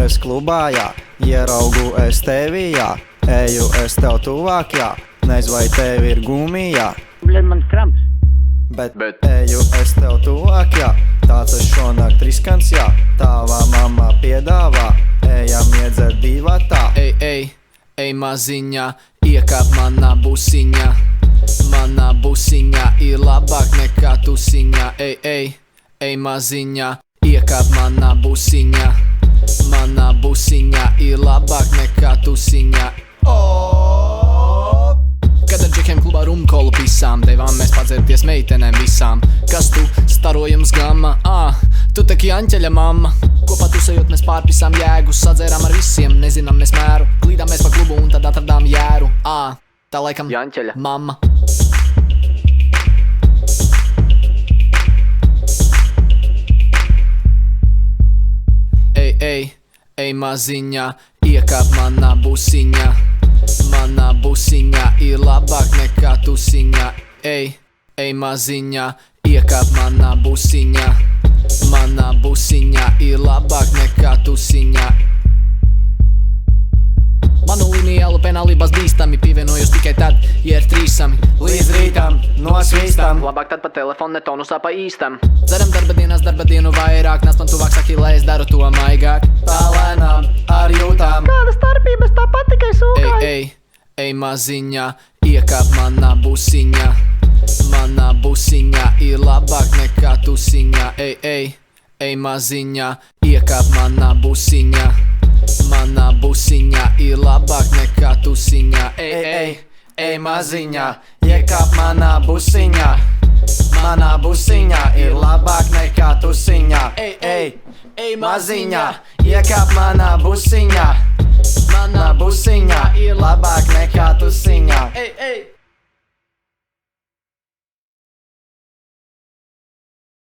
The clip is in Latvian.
es klubā, jā, ieraugu es tevi, jā, eju es tev tuvāk, jā, nez vai tev ir gumija, Bļaļ, man kramps. bet eju es tev tuvāk, jā, tā tas šonakt riskants, jā, tavā mamma piedāvā, ejam iedzer divatā. Ej maziņā, iekāp manā busiņā. Manā busiņā ir labāk nekā tusiņā. Ej maziņā, iekāp manā busiņā. Manā busiņā ir labāk nekā tusiņā. Kad ar džekiem klubā rumkolu pisām, devām mēs padzerties meitenēm visām. Kas tu, starojums gamma, tu tak Janķeļa mamma. Kopā tusējot mēs pārpisām jēgu, sadzērām ar visiem, nezinām mēs mēru. Klīdām mēs pa klubu un tad atradām jēru. Tā laikam Janķeļa mamma. Ej maziņā, iekāp manā busiņā. Manā busiņā ir labāk nekā tusiņā. Ej maziņā, iekāp manā busiņā. Manā busiņā ir labāk nekā tusiņā. Manu lineālu penālībās bīstami, pievienojos tikai tad, ja ir trīsami. Līdz rītam nosvīstam, Labāk tad pa telefonu, ne tonusā pa īstam. Dzeram darba dienās, darba dienu vairāk. Nāc man tuvāk, saki, lai es daru to maigāk. tā lēnām ar jūtām. Kādas starpības, tāpat tikai sūkāji. Ej maziņā, iekāp manā busiņā. Manā busiņā ir labāk nekā tusiņā. Ej maziņā, iekāp manā busiņā. Manā busiņā ir labāk nekā tusiņā. Ej maziņā, iekāp manā busiņā. Manā busiņā ir labāk nekā tusiņā. Ej maziņā, iekāp manā busiņā. Manā busiņā ir labāk nekā tusiņā.